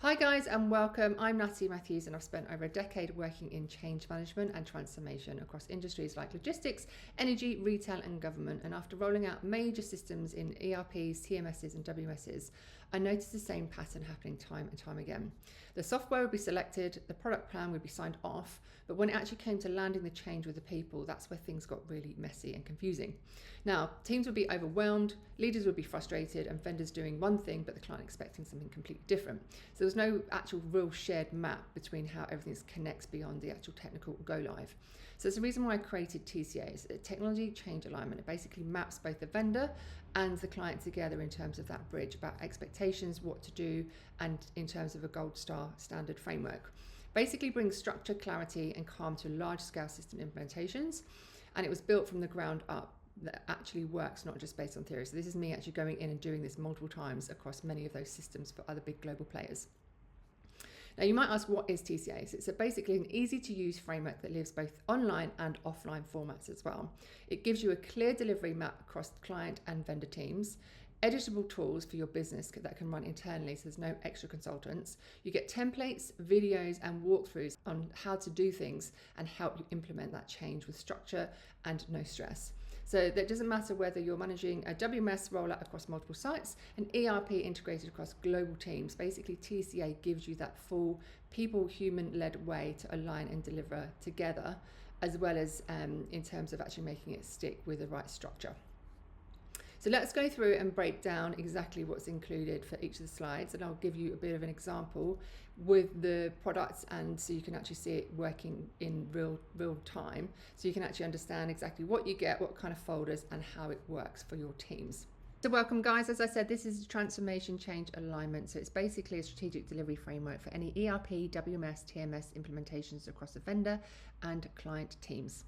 Hi guys and welcome. I'm Natalie Matthews and I've spent over a decade working in change management and transformation across industries like logistics, energy, retail and government. And after rolling out major systems in ERPs, TMSs and WMSs, I noticed the same pattern happening time and time again. The software would be selected, the product plan would be signed off, but when it actually came to landing the change with the people, that's where things got really messy and confusing. Now, teams would be overwhelmed, leaders would be frustrated and vendors doing one thing but the client expecting something completely different. So there's no actual real shared map between how everything connects beyond the actual technical go live. So it's the reason why I created TCA, it's a technology change alignment. It basically maps both the vendor and the client together in terms of that bridge about expectations, what to do, and in terms of a gold star standard framework. Basically brings structure, clarity and calm to large scale system implementations. And it was built from the ground up that actually works, not just based on theory. So this is me actually going in and doing this multiple times across many of those systems for other big global players. Now you might ask, what is TCA? So it's basically an easy to use framework that lives both online and offline formats as well. It gives you a clear delivery map across client and vendor teams, editable tools for your business that can run internally, so there's no extra consultants. You get templates, videos and walkthroughs on how to do things and help you implement that change with structure and no stress. So that doesn't matter whether you're managing a WMS rollout across multiple sites, an ERP integrated across global teams. Basically, TCA gives you that full people, human-led way to align and deliver together, as well as in terms of actually making it stick with the right structure. So let's go through and break down exactly what's included for each of the slides, and I'll give you a bit of an example with the products, and so you can actually see it working in real time, so you can actually understand exactly what you get, what kind of folders and how it works for your teams. So welcome guys, as I said, this is a transformation change alignment. So it's basically a strategic delivery framework for any ERP, WMS, TMS implementations across the vendor and client teams.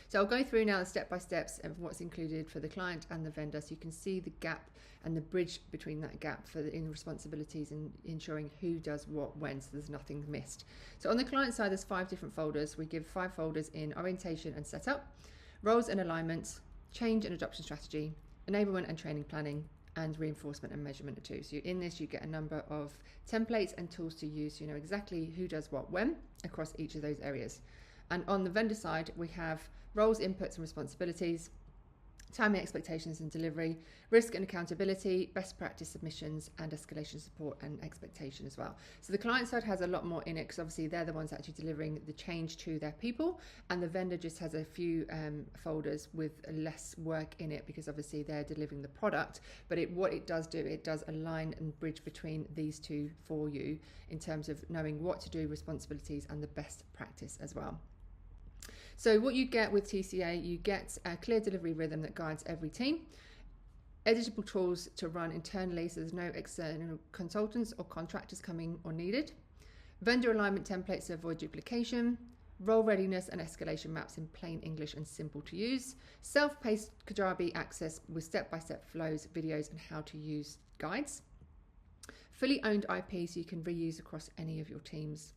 So I'll go through now the step-by-steps of what's included for the client and the vendor, so you can see the gap and the bridge between that gap in responsibilities and ensuring who does what when, so there's nothing missed. So on the client side, there's 5 different folders. We give 5 folders in orientation and setup, roles and alignment, change and adoption strategy, enablement and training planning, and reinforcement and measurement too. So in this you get a number of templates and tools to use, so you know exactly who does what when across each of those areas. And on the vendor side, we have roles, inputs and responsibilities, timing expectations and delivery, risk and accountability, best practice submissions, and escalation support and expectation as well. So the client side has a lot more in it because obviously they're the ones actually delivering the change to their people, and the vendor just has a few folders with less work in it because obviously they're delivering the product. But what it does do, it does align and bridge between these two for you in terms of knowing what to do, responsibilities, and the best practice as well. So what you get with TCA, you get a clear delivery rhythm that guides every team, editable tools to run internally, so there's no external consultants or contractors coming or needed, vendor alignment templates to avoid duplication, role readiness and escalation maps in plain English and simple to use, self-paced Kajabi access with step-by-step flows, videos and how to use guides, fully owned IP so you can reuse across any of your teams.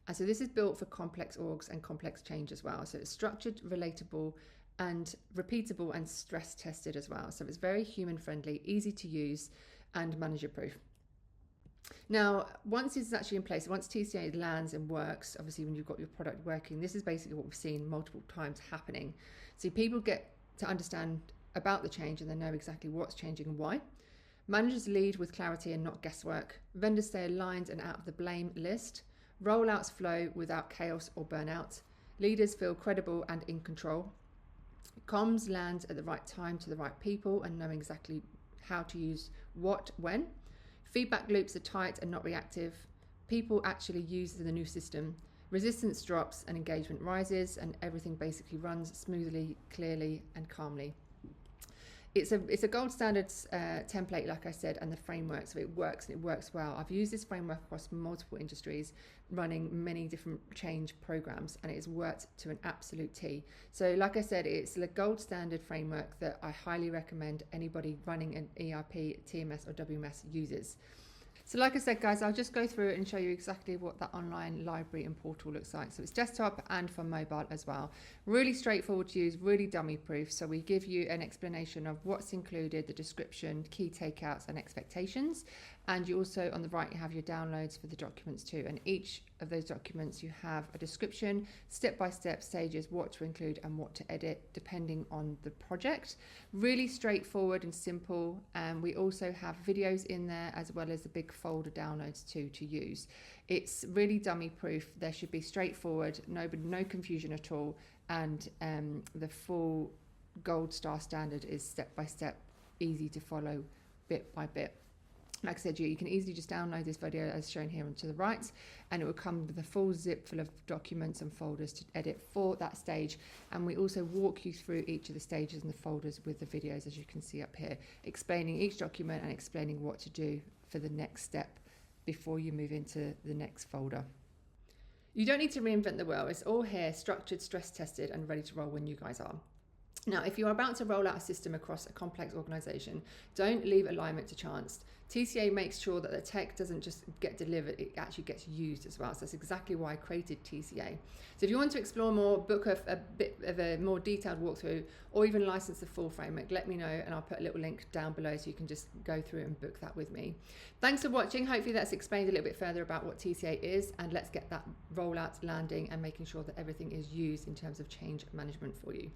And so this is built for complex orgs and complex change as well. So it's structured, relatable and repeatable and stress tested as well. So it's very human friendly, easy to use and manager proof. Now, once it's actually in place, once TCA lands and works, obviously when you've got your product working, this is basically what we've seen multiple times happening. So people get to understand about the change and they know exactly what's changing and why. Managers lead with clarity and not guesswork. Vendors stay aligned and out of the blame list. Rollouts flow without chaos or burnout. Leaders feel credible and in control. Comms lands at the right time to the right people and know exactly how to use what when. Feedback loops are tight and not reactive. People actually use the new system. Resistance drops and engagement rises, and everything basically runs smoothly, clearly and calmly. It's a gold standard template, like I said, and the framework, so it works and it works well. I've used this framework across multiple industries, running many different change programs, and it's worked to an absolute T. So like I said, it's the gold standard framework that I highly recommend anybody running an ERP, TMS or WMS uses. So like I said, guys, I'll just go through it and show you exactly what that online library and portal looks like. So it's desktop and for mobile as well. Really straightforward to use, really dummy proof. So we give you an explanation of what's included, the description, key takeouts and expectations. And you also, on the right, you have your downloads for the documents too. And each of those documents, you have a description, step-by-step stages, what to include and what to edit, depending on the project. Really straightforward and simple. And we also have videos in there, as well as the big folder downloads too to use. It's really dummy-proof. There should be straightforward, no confusion at all. And the full gold star standard is step-by-step, easy to follow, bit by bit. Like I said, you can easily just download this video as shown here to the right, and it will come with a full zip full of documents and folders to edit for that stage. And we also walk you through each of the stages and the folders with the videos, as you can see up here, explaining each document and explaining what to do for the next step before you move into the next folder. You don't need to reinvent the wheel. It's all here, structured, stress tested, and ready to roll when you guys are. Now, if you're about to roll out a system across a complex organization, don't leave alignment to chance. TCA makes sure that the tech doesn't just get delivered, it actually gets used as well. So that's exactly why I created TCA. So if you want to explore more, book a bit of a more detailed walkthrough, or even license the full framework, let me know and I'll put a little link down below so you can just go through and book that with me. Thanks for watching. Hopefully that's explained a little bit further about what TCA is, and let's get that rollout landing and making sure that everything is used in terms of change management for you.